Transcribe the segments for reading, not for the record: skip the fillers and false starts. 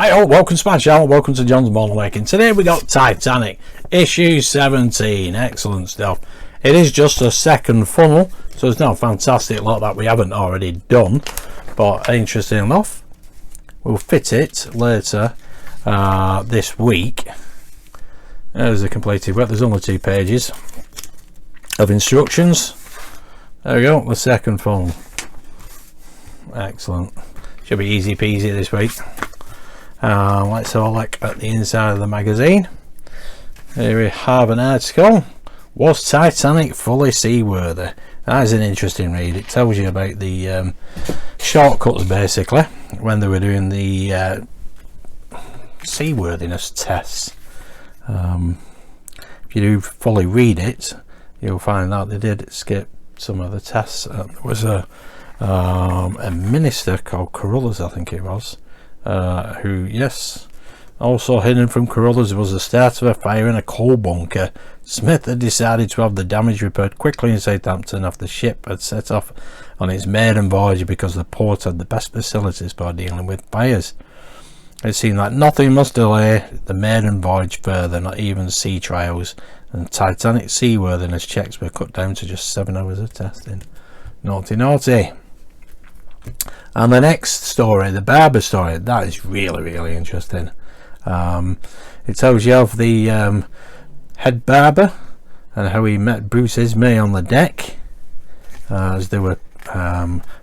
Hi all, welcome to my channel, welcome to John's Model Making. Today we got Titanic, issue 17, excellent stuff. It is just a second funnel, so it's not a fantastic lot that we haven't already done, but interesting enough. We'll fit it later this week. There's the completed work, there's only 2 pages of instructions. There we go, the second funnel. Excellent. Should be easy peasy this week. Let's have a look at the inside of the magazine. Here we have an article. Was Titanic fully seaworthy? That is an interesting read. It tells you about the shortcuts basically when they were doing the seaworthiness tests. If you do fully read it, you'll find out they did skip some of the tests. There was a minister called Carruthers, I think it was, who, yes, also hidden from Carruthers was the start of a fire in a coal bunker. Smith had decided to have the damage repaired quickly in Southampton after the ship had set off on its maiden voyage because the port had the best facilities for dealing with fires. It seemed like nothing must delay the maiden voyage further, not even sea trials, and Titanic seaworthiness checks were cut down to just 7 hours of testing. Naughty naughty. And the next story, the barber story, that is really interesting. It tells you of the head barber and how he met Bruce Ismay on the deck as they were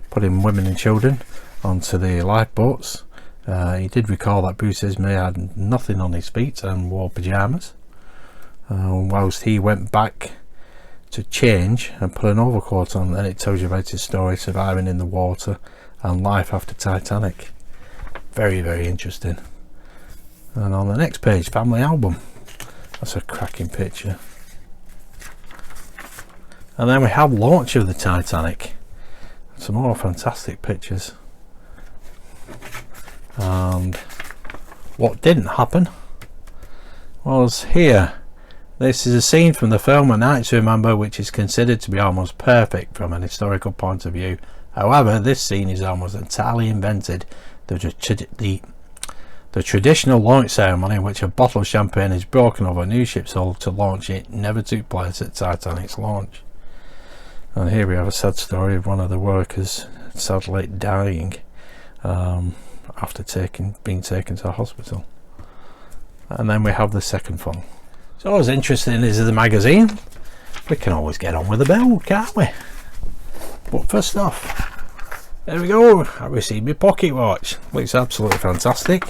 putting women and children onto the lifeboats. He did recall that Bruce Ismay had nothing on his feet and wore pyjamas, whilst he went back to change and put an overcoat on. And it tells you about his story, surviving in the water and life after Titanic. Very interesting. And on the next page, family album. That's a cracking picture. And then we have launch of the Titanic. Some more fantastic pictures. And what didn't happen was here. This is a scene from the film A Night to Remember, which is considered to be almost perfect from an historical point of view. However, this scene is almost entirely invented. The traditional launch ceremony in which a bottle of champagne is broken over a new ship's hull to launch it never took place at Titanic's launch. And here we have a sad story of one of the workers sadly dying after being taken to a hospital. And then we have the second funnel. So as interesting as the magazine, we can always get on with the build, can't we? But first off, there we go, I received my pocket watch. Looks absolutely fantastic.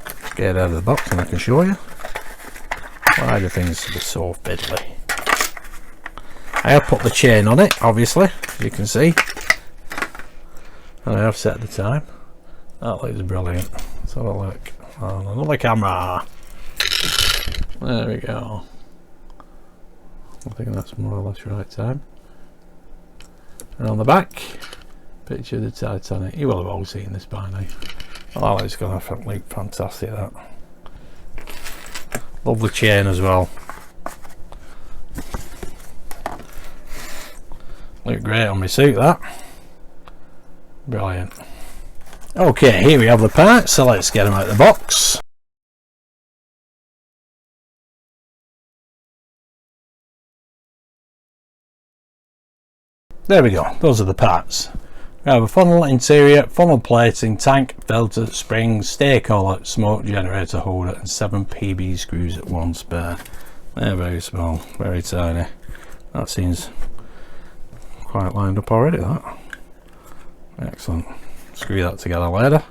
Let's get it out of the box and I can show you why the things are so fiddly. I have put the chain on it, obviously, as you can see, and I have set the time. That looks brilliant. Let's have a look on another camera. There we go. I think that's more or less right time. And on the back, picture of the Titanic. You will have all seen this by now. Oh, it's going to look fantastic, that. Love the chain as well. Look great on my suit, that. Brilliant. Okay, here we have the parts, so let's get them out of the box. There we go, those are the parts. We have a funnel interior, funnel plating, tank, filter, spring, stay collar, smoke generator holder, and 7 PB screws at one spare. They're very small, very tiny. That seems quite lined up already, that. Excellent. Screw that together later.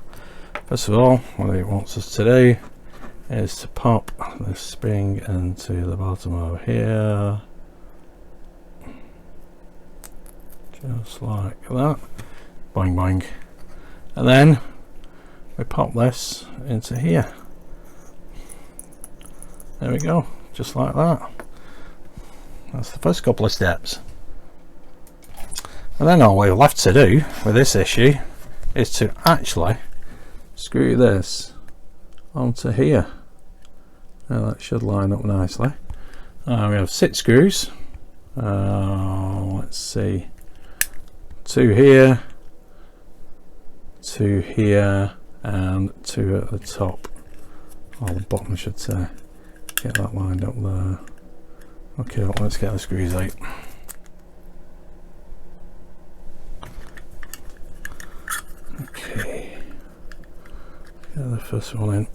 First of all, what it wants us to do is to pop the spring into the bottom over here. Just like that. Boing boing. And then we pop this into here. There we go, just like that. That's the first couple of steps. And then all we're left to do with this issue is to actually screw this onto here. Now that should line up nicely. We have 6 screws. Let's see, 2 here, to here and 2 at the top, or the bottom I should say. Get that lined up there. Okay, well, let's get the screws out. Okay, get the first one in.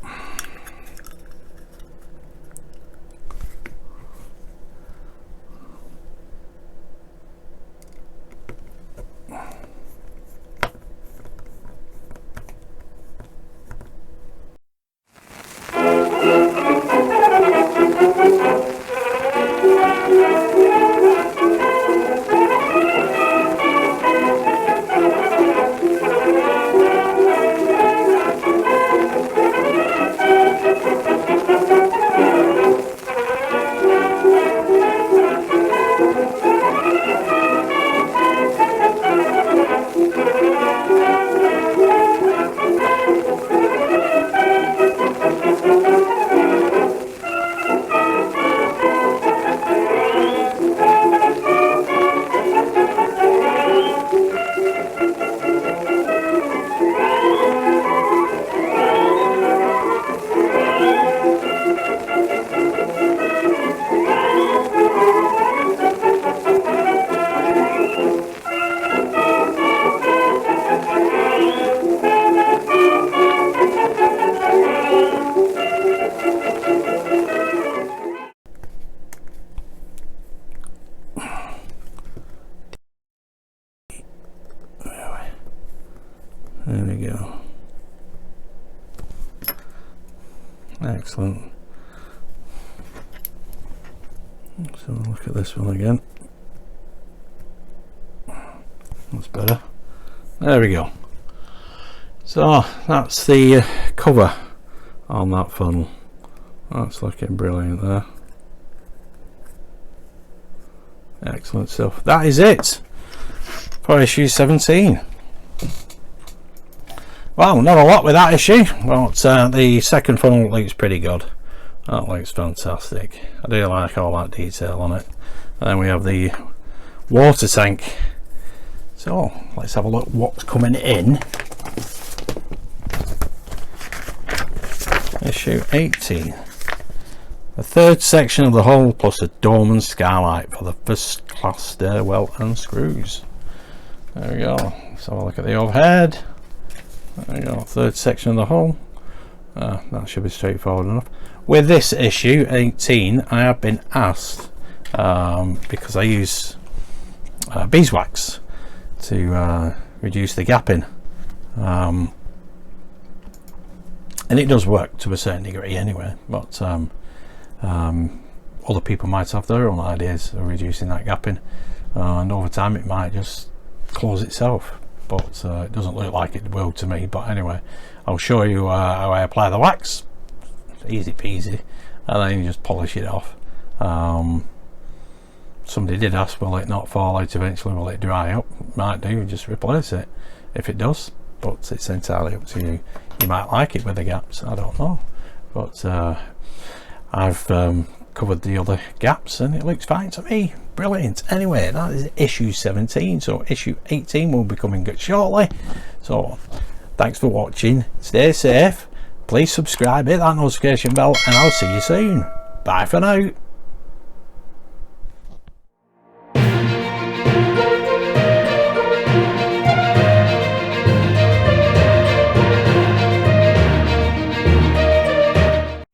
There we go. Excellent. So look at this one again. That's better. There we go. So that's the cover on that funnel. That's looking brilliant there. Excellent stuff. That is it for issue 17. Well, not a lot with that issue, but the second funnel looks pretty good. That looks fantastic. I do like all that detail on it. And then we have the water tank. So let's have a look what's coming in. Issue 18. The third section of the hull plus a dome and skylight for the first class stairwell and screws. There we go. Let's have a look at the overhead. There we go, third section of the hull. That should be straightforward enough. With this issue 18, I have been asked, because I use beeswax to reduce the gapping, and it does work to a certain degree anyway, but other people might have their own ideas of reducing that gapping, and over time it might just close itself. But it doesn't look like it will to me. But anyway, I'll show you how I apply the wax. Easy peasy, and then you just polish it off. Somebody did ask, will it not fall out eventually, will it dry up? Might do, just replace it if it does, but it's entirely up to you. You might like it with the gaps, I don't know, but I've covered the other gaps and it looks fine to me. Brilliant. Anyway, that is issue 17, so issue 18 will be coming shortly. So thanks for watching, stay safe, please subscribe, hit that notification bell, and I'll see you soon. Bye for now.